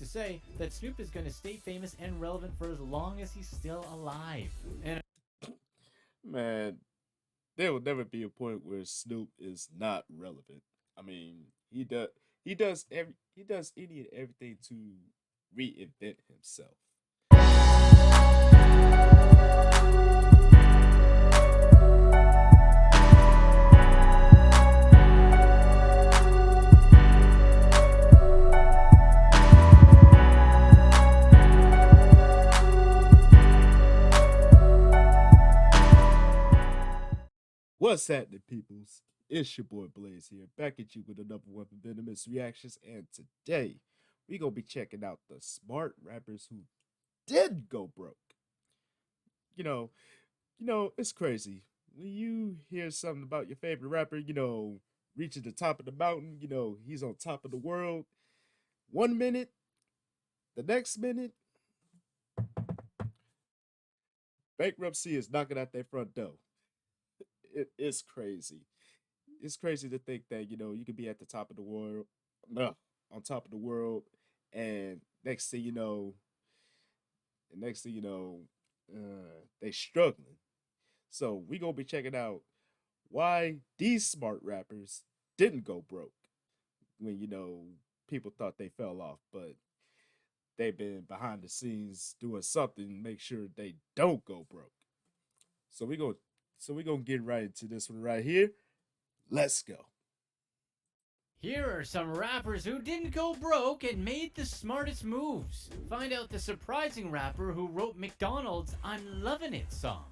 say that Snoop is going to stay famous and relevant for as long as he's still alive. And Man, there will never be a point where Snoop is not relevant. I mean, he does any and everything to reinvent himself. What's happening, peoples? It's your boy Blaze here, back at you with another one for Venomous reactions, and today we gonna be checking out the smart rappers who did go broke. You know, it's crazy when you hear something about your favorite rapper. Reaching the top of the mountain. He's on top of the world. 1 minute, the next minute, bankruptcy is knocking at their front door. It's crazy. It's crazy to think that you could be at the top of the world, on top of the world, and next thing you know, they struggling. So we gonna be checking out why these smart rappers didn't go broke when people thought they fell off, but they've been behind the scenes doing something to make sure they don't go broke. So we gonna get right into this one right here. Let's go. here are some rappers who didn't go broke and made the smartest moves. Find out the surprising rapper who wrote McDonald's "I'm Lovin' It" song.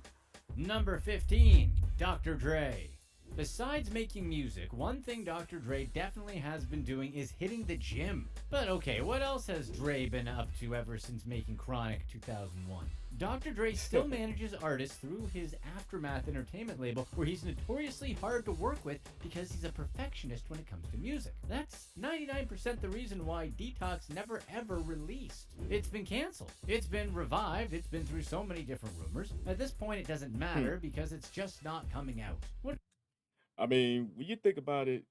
Number 15, Dr. Dre. Besides making music, one thing Dr. Dre definitely has been doing is hitting the gym. But okay, what else has Dre been up to ever since making Chronic 2001? Dr. Dre still manages artists through his Aftermath Entertainment label, where he's notoriously hard to work with because he's a perfectionist when it comes to music. That's 99% the reason why Detox never ever released. It's been canceled. It's been revived. It's been through so many different rumors. At this point, it doesn't matter because it's just not coming out. What I mean, when you think about it,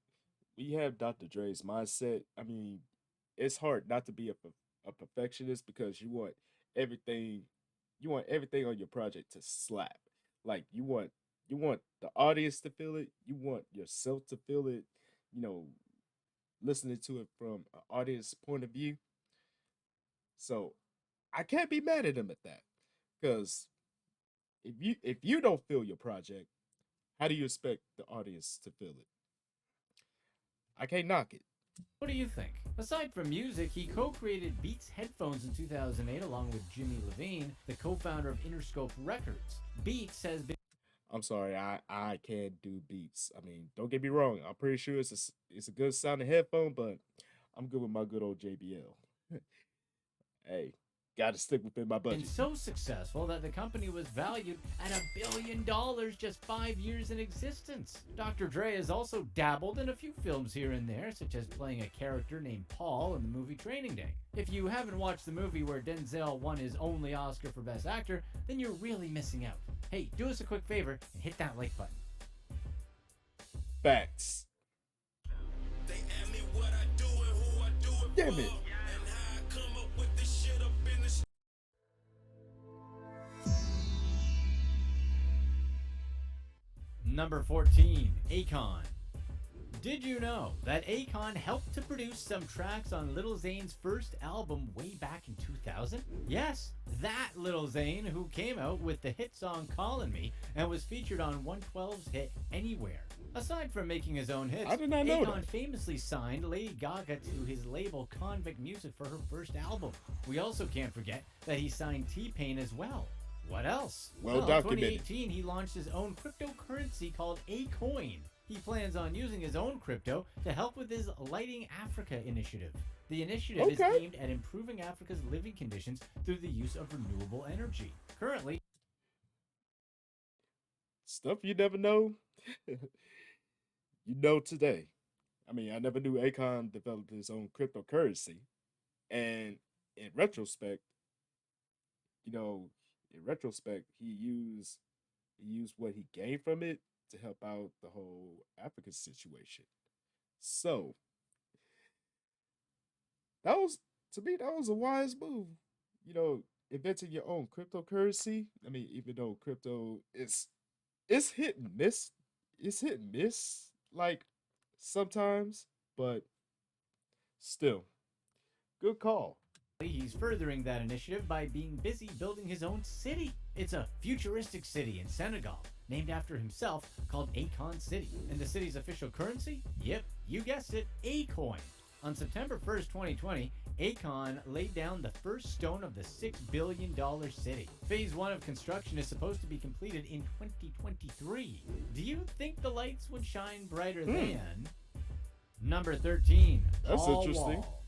we have Dr. Dre's mindset. I mean, it's hard not to be a perfectionist because everything you want everything on your project to slap. Like you want the audience to feel it, you want yourself to feel it, you know, listening to it from an audience point of view. So I can't be mad at him at that. Because if you don't feel your project, how do you expect the audience to feel it? I can't knock it. What do you think? Aside from music, he co-created Beats headphones in 2008 along with Jimmy Levine, the co-founder of Interscope Records. Beats has been I'm sorry, I can't do beats. I mean, don't get me wrong. I'm pretty sure it's a good sounding headphone, but I'm good with my good old JBL. Hey, got to stick within my budget. so successful that the company was valued at $1 billion just 5 years in existence. Dr. Dre has also dabbled in a few films here and there, such as playing a character named Paul in the movie Training Day. If you haven't watched the movie where Denzel won his only Oscar for Best Actor, then you're really missing out. Hey, do us a quick favor and hit that like button. Facts. They ask me what I do and who I do it Damn for, it. and how I come up with this shit up in the Number 14, Akon. Did you know that Akon helped to produce some tracks on Lil Zane's first album way back in 2000? Yes, that Lil Zane who came out with the hit song Callin' Me and was featured on 112's hit Anywhere. Aside from making his own hits, I did not know Akon that. famously signed Lady Gaga to his label Convict Music for her first album. We also can't forget that he signed T-Pain as well. What else? Well In documented. 2018, he launched his own cryptocurrency called Acoin. He plans on using his own crypto to help with his Lighting Africa initiative. The initiative is Okay. aimed at improving Africa's living conditions through the use of renewable energy. Currently, Stuff you never know. You know today. I mean, I never knew Akon developed his own cryptocurrency. And in retrospect, you know, in retrospect, he used what he gained from it to help out the whole African situation. So that was to me, that was a wise move. You know, inventing your own cryptocurrency. I mean, even though crypto is it's hit and miss, it's hit and miss. Like sometimes, but still, good call. He's furthering that initiative by being busy building his own city. It's a futuristic city in Senegal, named after himself, called Akon City. And the city's official currency? Yep, you guessed it, Acoin. On September 1st, 2020, Akon laid down the first stone of the $6 billion city. Phase 1 of construction is supposed to be completed in 2023. Do you think the lights would shine brighter than... Number 13, That's Paul interesting. Wall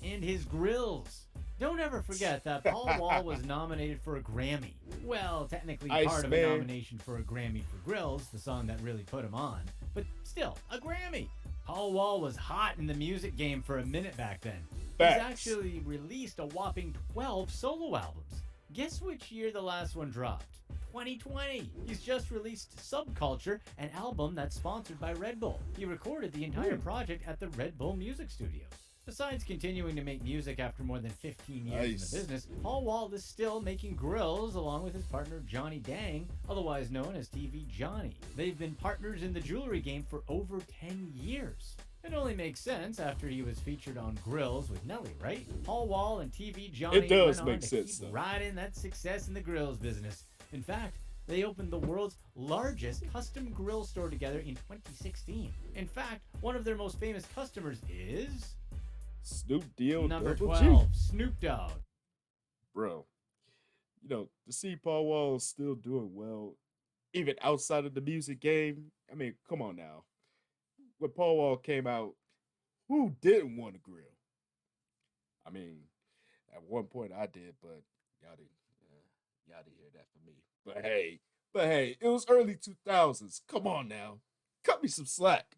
and his grills. Don't ever forget that Paul Wall was nominated for a Grammy. Well, technically part of a Iceman. nomination for a Grammy for Grills, the song that really put him on, but still, a Grammy. Paul Wall was hot in the music game for a minute back then. Facts. He's actually released a whopping 12 solo albums. Guess which year the last one dropped? 2020. He's just released Subculture, an album that's sponsored by Red Bull. He recorded the entire project at the Red Bull Music Studios. Besides continuing to make music after more than 15 years in Nice. the business, Paul Wall is still making grills along with his partner Johnny Dang, otherwise known as TV Johnny. They've been partners in the jewelry game for over 10 years. It only makes sense after he was featured on Grills with Nelly, right? Paul Wall and TV Johnny It does went on make to sense, keep though. riding that success in the grills business. In fact, they opened the world's largest custom grill store together in 2016. In fact, one of their most famous customers is... Snoop Deal Number Double 12, G. Snoop Dogg. Bro. You know, to see Paul Wall still doing well, even outside of the music game. I mean, come on now. When Paul Wall came out, who didn't want to grill? I mean, at one point I did, but y'all didn't hear that from me. But hey, it was early 2000s. Come on now, cut me some slack.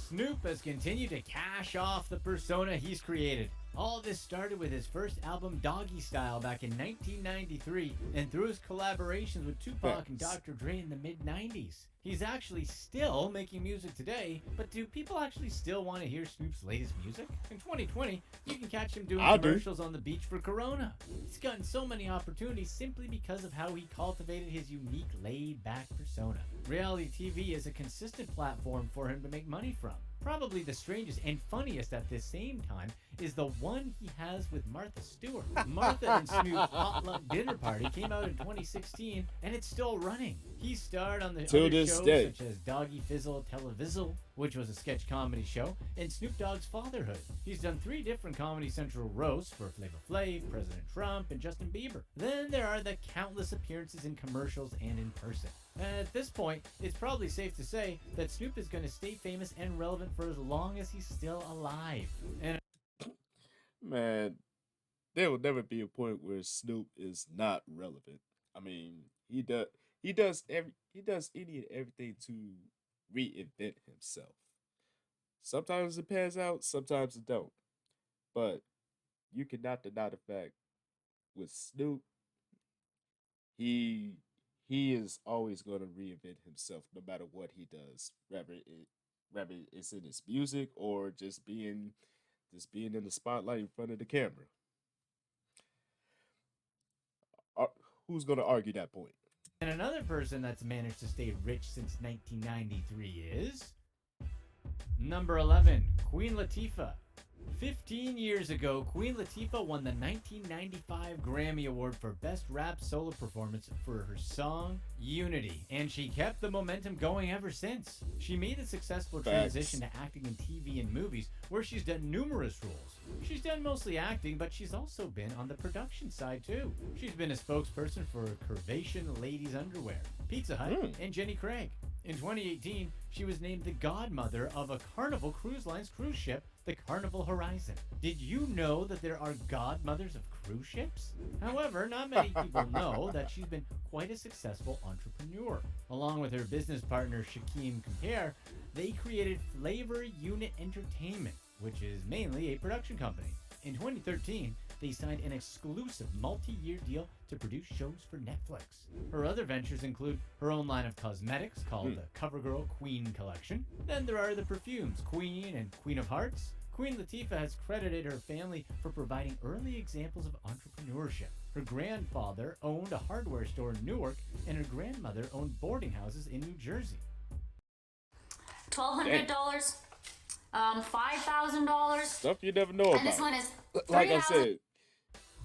Snoop has continued to cash off the persona he's created. All this started with his first album, Doggy Style, back in 1993, and through his collaborations with Tupac and Facts. Dr. Dre in the mid-90s. He's actually still making music today, but do people actually still want to hear Snoop's latest music? In 2020, you can catch him doing I do. commercials on the beach for Corona. He's gotten so many opportunities simply because of how he cultivated his unique laid-back persona. Reality TV is a consistent platform for him to make money from. Probably the strangest and funniest at the same time is the one he has with Martha Stewart. Martha and Snoop's potluck dinner party came out in 2016, and it's still running. He starred on the Till other this shows day. such as Doggy Fizzle Televizzle, which was a sketch comedy show, and Snoop Dogg's Fatherhood. He's done 3 different Comedy Central roasts for Flavor Flav, President Trump, and Justin Bieber. Then there are the countless appearances in commercials and in person. At this point, it's probably safe to say that Snoop is going to stay famous and relevant for as long as he's still alive. And Man, there will never be a point where Snoop is not relevant. I mean, he does any and everything to reinvent himself. Sometimes it pans out, sometimes it don't. But you cannot deny the fact with Snoop, he he is always going to reinvent himself no matter what he does, whether it's in his music or just being in the spotlight in front of the camera. Ar- Who's going to argue that point? And another person that's managed to stay rich since 1993 is number 11, Queen Latifah. 15 years ago, Queen Latifah won the 1995 Grammy Award for Best Rap Solo Performance for her song Unity, and she kept the momentum going ever since. She made a successful transition to acting in TV and movies, where she's done numerous roles. She's done mostly acting, but she's also been on the production side too. She's been a spokesperson for Curvation Ladies Underwear, Pizza Hut, and Jenny Craig. In 2018, she was named the godmother of a Carnival Cruise Line's cruise ship, the Carnival Horizon. Did you know that there are godmothers of cruise ships? However, not many people know that she's been quite a successful entrepreneur. Along with her business partner Shaquem Compare, they created Flavor Unit Entertainment, which is mainly a production company. In 2013, they signed an exclusive multi-year deal to produce shows for Netflix. Her other ventures include her own line of cosmetics called the CoverGirl Queen Collection. Then there are the perfumes Queen and Queen of Hearts, Queen Latifah has credited her family for providing early examples of entrepreneurship. Her grandfather owned a hardware store in Newark, and her grandmother owned boarding houses in New Jersey. $1,200, $5,000, Stuff you never know and this about. one is Like I 3,000. said,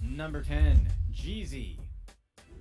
Number 10, JayZ.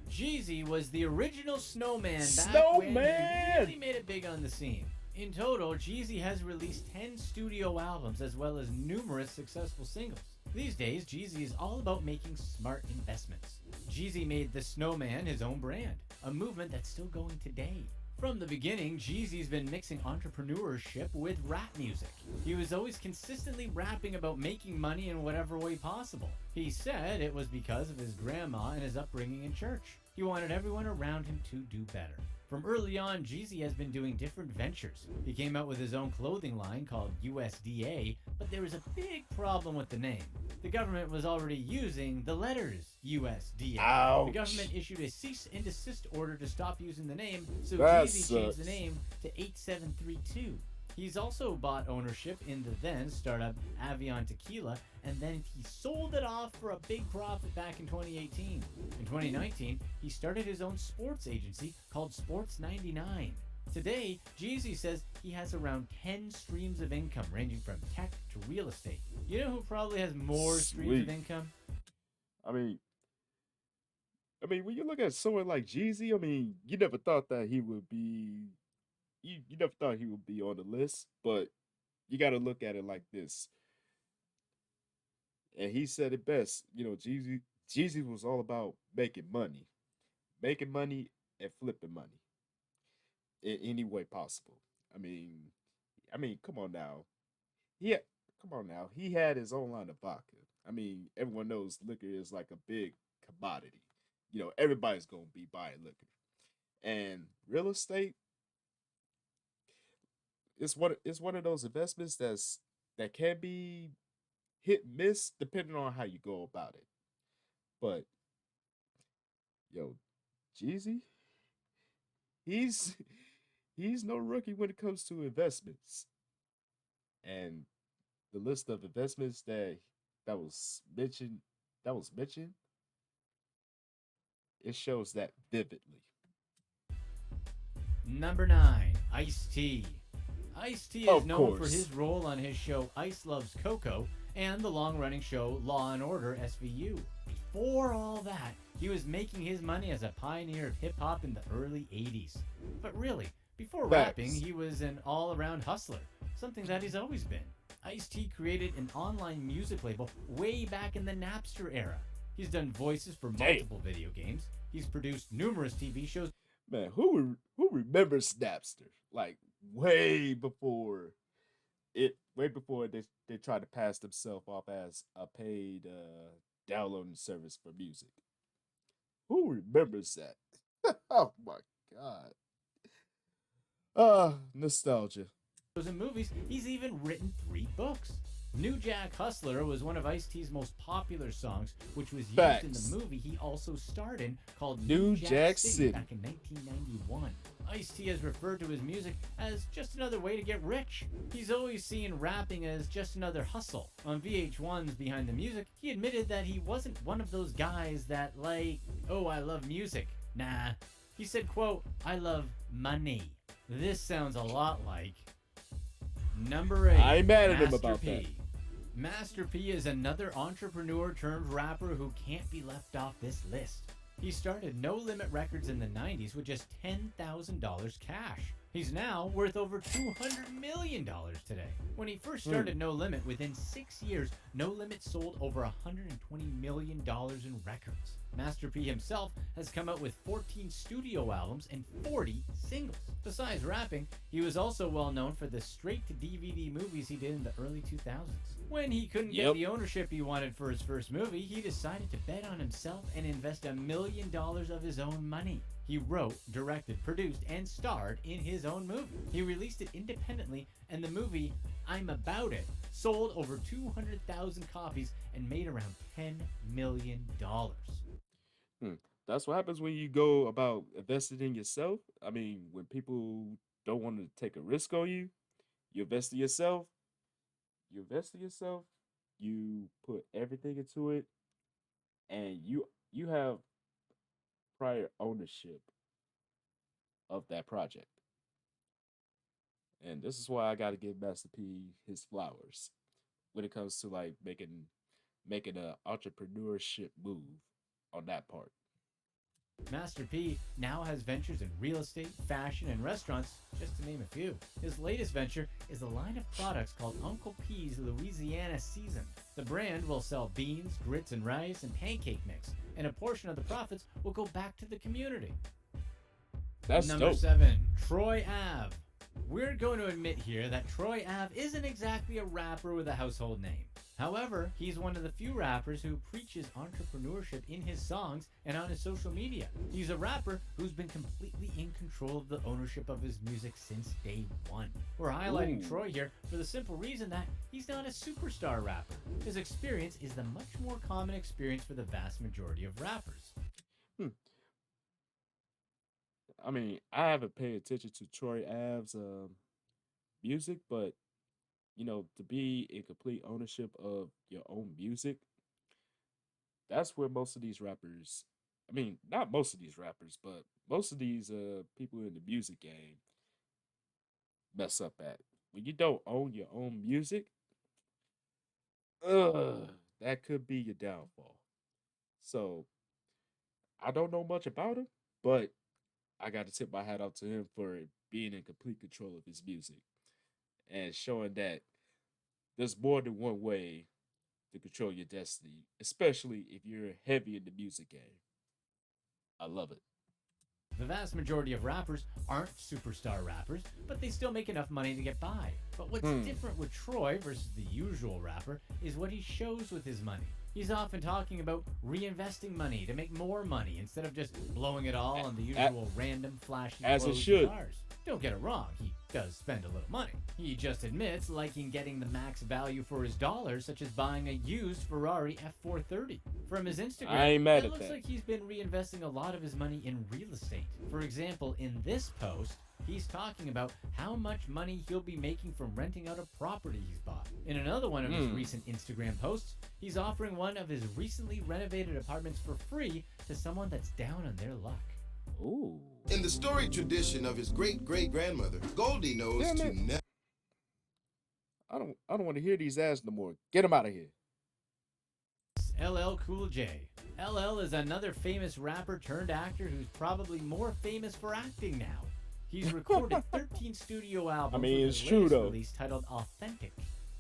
JayZ was the original snowman back when he Snowman! really made it big on the scene. In total, JayZ has released 10 studio albums as well as numerous successful singles. These days, JayZ is all about making smart investments. JayZ made the snowman his own brand, a movement that's still going today. From the beginning, JayZ's been mixing entrepreneurship with rap music. He was always consistently rapping about making money in whatever way possible. He said it was because of his grandma and his upbringing in church. He wanted everyone around him to do better. From early on, JayZ has been doing different ventures. He came out with his own clothing line called USDA, but there was a big problem with the name. The government was already using the letters USDA. Ouch. The government issued a cease and desist order to stop using the name, so That JayZ changed the sucks. name to 8732. He's also bought ownership in the then startup Avion Tequila, and then he sold it off for a big profit back in 2018. In 2019, he started his own sports agency called Sports 99. Today, JayZ says he has around 10 streams of income ranging from tech to real estate. You know who probably has more streams Sweet. of income? I mean, when you look at someone like Jeezy, I mean, you never thought that he would be, you never thought he would be on the list, but you got to look at it like this. And he said it best, Jeezy was all about making money and flipping money in any way possible. I mean, come on now. Yeah, come on now. He had his own line of vodka. I mean, everyone knows liquor is like a big commodity. Everybody's gonna be buying liquor. And real estate is one of those investments that can be hit miss depending on how you go about it. But yo, Jeezy, he's he's no rookie when it comes to investments. And the list of investments that was mentioned that was mentioned, it shows that vividly. Number 9, Ice-T. Ice-T is Of known for course. his role on his show Ice Loves Coco and the long-running show Law and Order SVU. Before all that, he was making his money as a pioneer of hip-hop in the early 80s. But really, before rapping, Facts. he was an all-around hustler, something that he's always been. Ice-T created an online music label way back in the Napster era. He's done voices for Damn. multiple video games. He's produced numerous TV shows. Man, who remembers Napster? Like way before they tried to pass themselves off as a paid downloading service for music. Who remembers that? Oh my god. Nostalgia. And movies. He's even written 3 books. New Jack Hustler was one of Ice-T's most popular songs, which was used in Facts. the movie he also starred in called New Jack City City. back in 1991. Ice-T has referred to his music as just another way to get rich. He's always seen rapping as just another hustle. On VH1's Behind the Music, he admitted that he wasn't one of those guys that oh, I love music. Nah. He said, quote, I love money. This sounds a lot like Number 8, I ain't mad at him Master about P. that. Master P is another entrepreneur turned rapper who can't be left off this list. He started No Limit Records in the 90s with just $10,000 cash. He's now worth over $200 million today. When he first started No Limit, within 6 years, No Limit sold over $120 million in records. Master P himself has come out with 14 studio albums and 40 singles. Besides rapping, he was also well known for the straight-to-DVD movies he did in the early 2000s. When he couldn't get Yep. the ownership he wanted for his first movie, he decided to bet on himself and invest $1 million of his own money. He wrote, directed, produced, and starred in his own movie. He released it independently, and the movie, I'm About It, sold over 200,000 copies and made around $10 million. That's what happens when you go about investing in yourself. I mean, when people don't want to take a risk on you, you invest in yourself, You invest in yourself, you put everything into it, and you have prior ownership of that project. And this is why I gotta give Master P his flowers when it comes to like making a entrepreneurship move on that part. Master P now has ventures in real estate, fashion, and restaurants, just to name a few. His latest venture is a line of products called Uncle P's Louisiana Season. The brand will sell beans, grits and rice, and pancake mix, and a portion of the profits will go back to the community. That's Number dope. 7, Troy Ave. We're going to admit here that Troy Ave isn't exactly a rapper with a household name. However, he's one of the few rappers who preaches entrepreneurship in his songs and on his social media. He's a rapper who's been completely in control of the ownership of his music since day one. We're highlighting Ooh. Troy here for the simple reason that he's not a superstar rapper. His experience is the much more common experience for the vast majority of rappers. Hmm. I mean, I haven't paid attention to Troy Ave's music, but to be in complete ownership of your own music, that's where most of these rappers, I mean, not most of these rappers, but most of these people in the music game mess up at. When you don't own your own music, that could be your downfall. So I don't know much about him, but I got to tip my hat out to him for being in complete control of his music and showing that there's more than one way to control your destiny, especially if you're heavy in the music game. I love it. The vast majority of rappers aren't superstar rappers, but they still make enough money to get by. But what's different with Troy versus the usual rapper is what he shows with his money. He's often talking about reinvesting money to make more money instead of just blowing it all on the usual random flashy as it clothes should. and cars. Don't get it wrong, he does spend a little money. He just admits liking getting the max value for his dollars, such as buying a used Ferrari F430. From his Instagram, I ain't mad it at looks that. like he's been reinvesting a lot of his money in real estate. For example, in this post, he's talking about how much money he'll be making from renting out a property he's bought. In another one of his recent Instagram posts, he's offering one of his recently renovated apartments for free to someone that's down on their luck. Ooh. In the storied tradition of his great-great-grandmother, Goldie knows Damn to it. never. I don't want to hear these ads no more. Get them out of here. LL Cool J. LL is another famous rapper turned actor who's probably more famous for acting now. He's recorded 13 studio albums. I mean, with it's his true, latest though. release titled Authentic.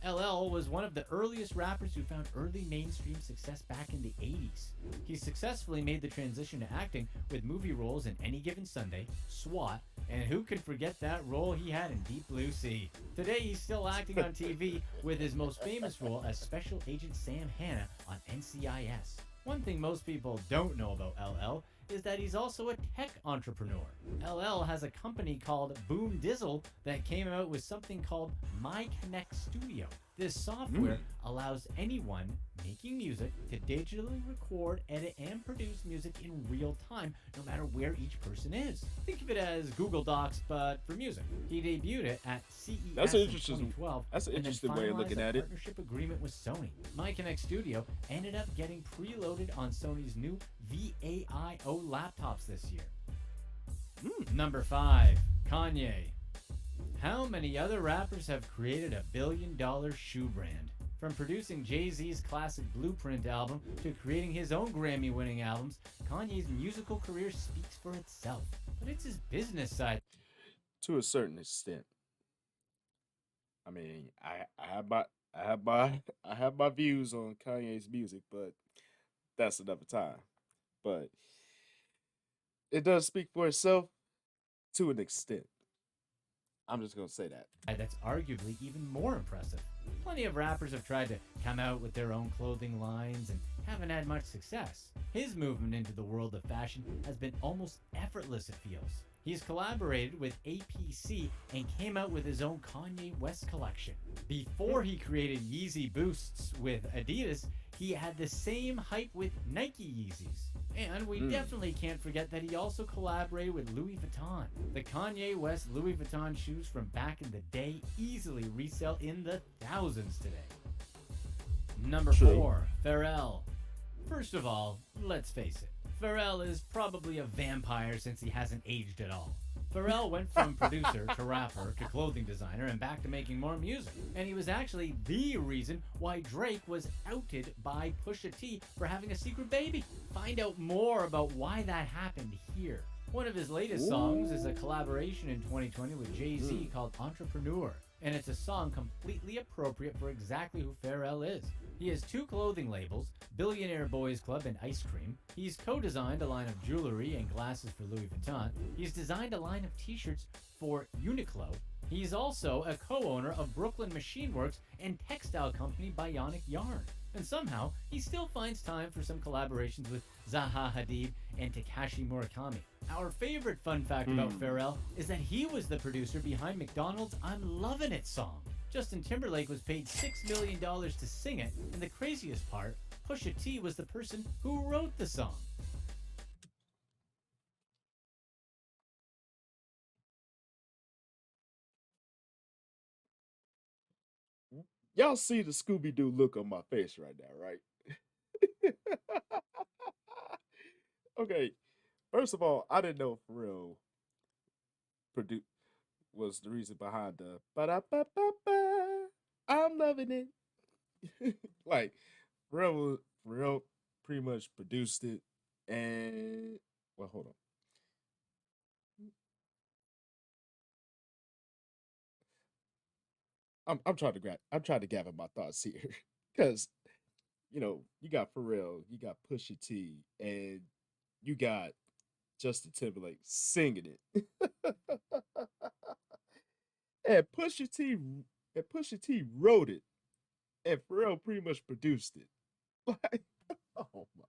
LL was one of the earliest rappers who found early mainstream success back in the 80s. He successfully made the transition to acting with movie roles in Any Given Sunday, SWAT, and who could forget that role he had in Deep Blue Sea. Today he's still acting on TV with his most famous role as Special Agent Sam Hanna on NCIS. One thing most people don't know about LL is that he's also a tech entrepreneur. LL has a company called Boom Dizzle that came out with something called My Connect Studio. This software allows anyone making music to digitally record, edit, and produce music in real time, no matter where each person is. Think of it as Google Docs, but for music. He debuted it at CES That's in interesting. 2012. That's an and then interesting way of looking finalized a at it. partnership agreement with Sony. My Connect Studio ended up getting preloaded on Sony's new VAIO laptops this year. Number 5, Kanye. How many other rappers have created a billion-dollar shoe brand? From producing JayZ's classic Blueprint album to creating his own Grammy-winning albums, Kanye's musical career speaks for itself. But it's his business side To a certain extent. I mean, I have my views on Kanye's music, but that's another time. But it does speak for itself to an extent. I'm just gonna say that. that's arguably even more impressive. Plenty of rappers have tried to come out with their own clothing lines and haven't had much success. His movement into the world of fashion has been almost effortless, it feels. He's collaborated with APC and came out with his own Kanye West collection. Before he created Yeezy Boosts with Adidas, He had the same hype with Nike Yeezys. And we definitely can't forget that he also collaborated with Louis Vuitton. The Kanye West Louis Vuitton shoes from back in the day easily resell in the thousands today. Number True. 4, Pharrell. First of all, let's face it, Pharrell is probably a vampire since he hasn't aged at all. Pharrell went from producer to rapper to clothing designer and back to making more music. And he was actually the reason why Drake was outed by Pusha T for having a secret baby. Find out more about why that happened here. One of his latest songs is a collaboration in 2020 with JayZ called Entrepreneur. And it's a song completely appropriate for exactly who Pharrell is. He has 2 clothing labels, Billionaire Boys Club and Ice Cream. He's co-designed a line of jewelry and glasses for Louis Vuitton. He's designed a line of t-shirts for Uniqlo. He's also a co-owner of Brooklyn Machine Works and textile company Bionic Yarn. And somehow, he still finds time for some collaborations with Zaha Hadid and Takashi Murakami. Our favorite fun fact about Pharrell is that he was the producer behind McDonald's I'm Lovin' It song. Justin Timberlake was paid $6 million to sing it, and the craziest part, Pusha T was the person who wrote the song. Y'all see the Scooby Doo look on my face right now, right? Okay, first of all, I didn't know Pharrell produ- was the reason behind the ba da ba ba ba. I'm loving it. Like Pharrell pretty much produced it, and well, hold on. I'm trying to gather my thoughts here because you got Pharrell, you got Pusha T, and you got Justin Timberlake singing it, and Pusha T wrote it, and Pharrell pretty much produced it. Like, oh my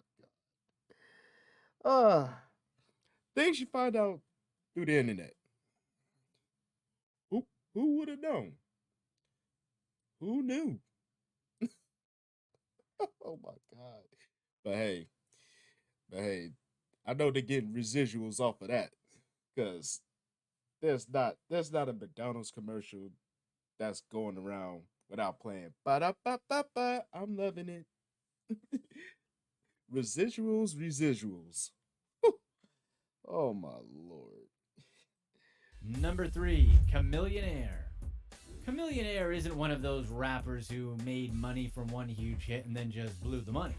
god, things you find out through the internet. Who who would have known? Who knew? Oh my god! But hey, but hey, I know they're getting residuals off of that because there's not a McDonald's commercial that's going around without playing ba da ba ba ba. I'm loving it. Residuals. Oh my lord. Number 3, Chamillionaire. Chamillionaire isn't one of those rappers who made money from one huge hit and then just blew the money.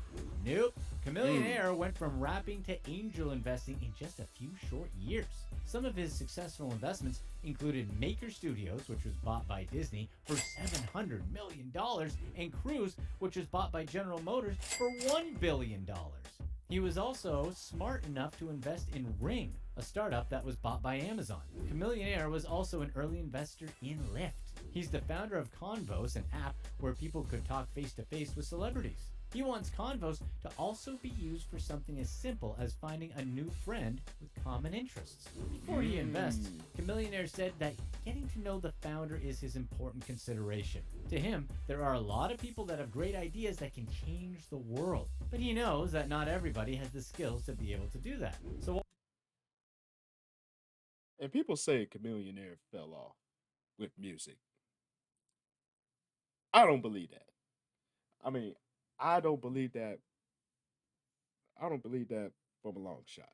Nope. Chamillionaire went from rapping to angel investing in just a few short years. Some of his successful investments included Maker Studios, which was bought by Disney for $700 million, and Cruise, which was bought by General Motors for $1 billion. He was also smart enough to invest in Ring, a startup that was bought by Amazon. Chamillionaire was also an early investor in Lyft. He's the founder of Convos, an app where people could talk face to face with celebrities. He wants Convos to also be used for something as simple as finding a new friend with common interests. Before he invests, Chamillionaire said that getting to know the founder is his important consideration. To him, there are a lot of people that have great ideas that can change the world, but he knows that not everybody has the skills to be able to do that. So And people say Chameleonaire fell off with music. I don't believe that. I mean, I don't believe that. I don't believe that from a long shot.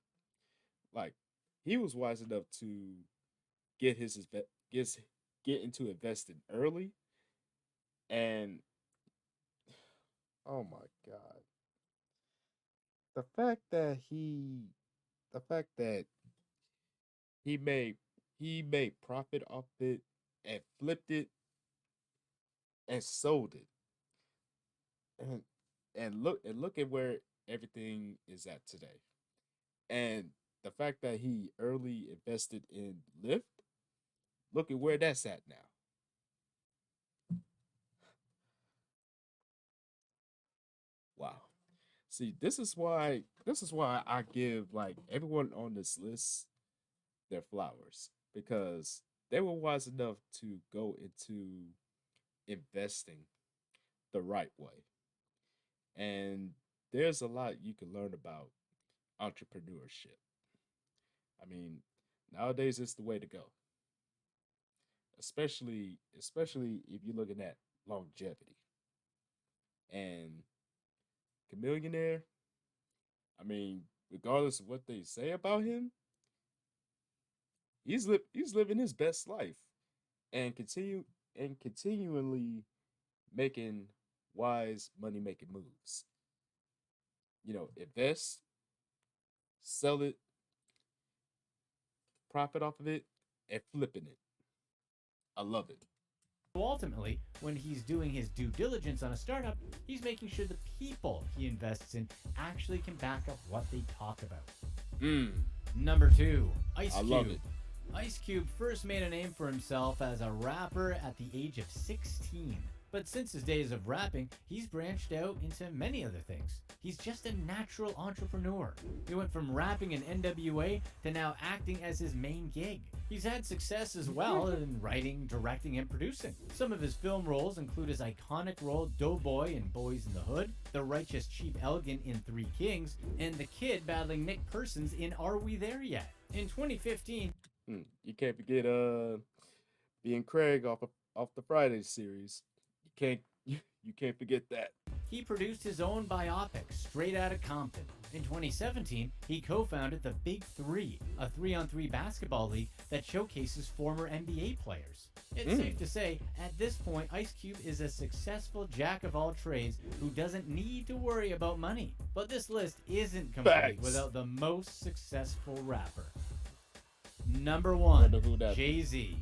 Like, he was wise enough to get his get into investing early, and oh my god, the fact that the fact that he made he made profit off it and flipped it and sold it, and look at where everything is at today. And the fact that he early invested in Lyft, look at where that's at now. Wow. See, this is why I give like everyone on this list their flowers because they were wise enough to go into investing the right way. And there's a lot you can learn about entrepreneurship. I mean, nowadays it's the way to go, especially if you're looking at longevity. And Chamillionaire, I mean, regardless of what they say about him, he's living his best life and continually making wise money making moves. Invest, sell it, profit off of it, and flipping it. I love it. So ultimately, when he's doing his due diligence on a startup, he's making sure the people he invests in actually can back up what they talk about. Mm, Number two, Ice I Cube. love it. Ice Cube first made a name for himself as a rapper at the age of 16. But since his days of rapping, he's branched out into many other things. He's just a natural entrepreneur. He went from rapping in NWA to now acting as his main gig. He's had success as well in writing, directing, and producing. Some of his film roles include his iconic role Doughboy in Boys in the Hood, the righteous Chief Elgin in Three Kings, and the kid battling Nick Persons in Are We There Yet? In 2015, You can't forget being Craig off the Friday series. Can't you can't forget that. he produced his own biopic, Straight Outta Compton. In 2017, he co-founded the Big Three, a 3-on-3 basketball league that showcases former NBA players. It's safe to say, at this point, Ice Cube is a successful jack of all trades who doesn't need to worry about money. But this list isn't complete Facts. without the most successful rapper. Number one, Wonder who that JayZ.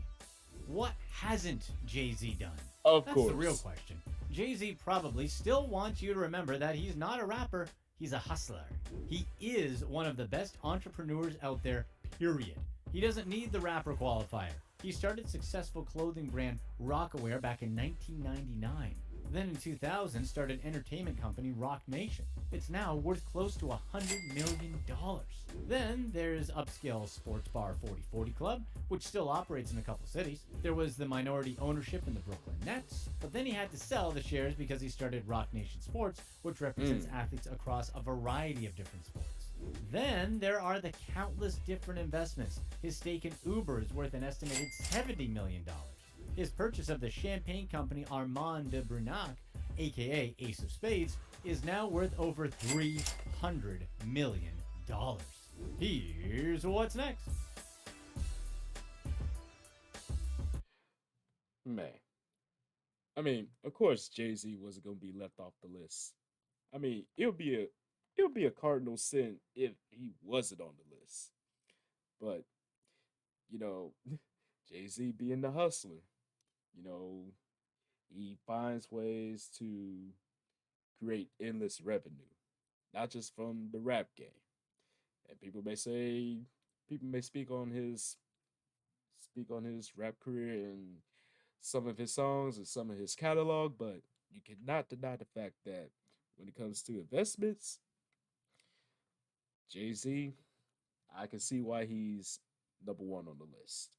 What hasn't JayZ done? Of That's course. the real question. JayZ probably still wants you to remember that he's not a rapper, he's a hustler. He is one of the best entrepreneurs out there, period. He doesn't need the rapper qualifier. He started successful clothing brand Rockaware back in 1999. Then in 2000 started entertainment company Rock Nation. It's now worth close to $100 million. Then there's upscale sports bar 4040 Club, which still operates in a couple cities. There was the minority ownership in the Brooklyn Nets, but then he had to sell the shares because he started Rock Nation Sports, which represents athletes across a variety of different sports. Then there are the countless different investments. His stake in Uber is worth an estimated $70 million. His purchase of the champagne company Armand de Brunac, aka Ace of Spades, is now worth over $300 million. Here's what's next. Man. I mean, of course Jay-Z wasn't gonna be left off the list. I mean, it would be a cardinal sin if he wasn't on the list. But, you know, Jay-Z being the hustler, you know, he finds ways to create endless revenue, not just from the rap game. And people may speak on his rap career and some of his songs and some of his catalog, but you cannot deny the fact that when it comes to investments, Jay-Z, I can see why he's number one on the list.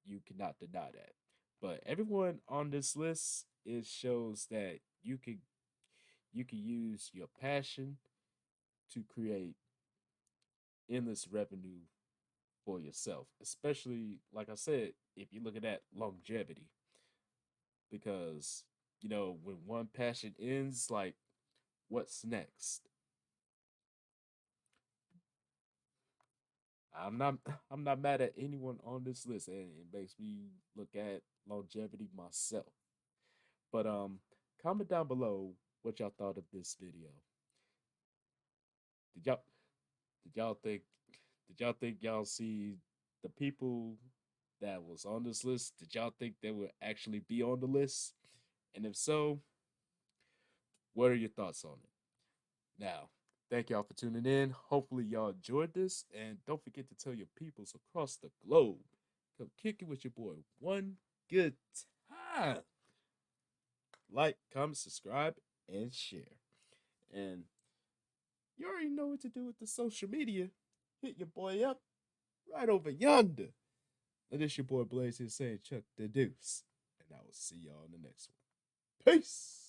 You cannot deny that. But everyone on this list, it shows that you can use your passion to create endless revenue for yourself. Especially, like I said, if you're looking at longevity. Because, when one passion ends, like, what's next? I'm not I'm not mad at anyone on this list, and it makes me look at longevity myself. But comment down below what y'all thought of this video. Did y'all did y'all think y'all see the people that was on this list? Did y'all think they would actually be on the list? And if so, what are your thoughts on it? Now, thank y'all for tuning in. Hopefully y'all enjoyed this. And don't forget to tell your peoples across the globe. Come kick it with your boy one good time. Like, comment, subscribe, and share. And you already know what to do with the social media. Hit your boy up right over yonder. And this your boy Blaze here saying Chuck the Deuce. And I will see y'all in the next one. Peace.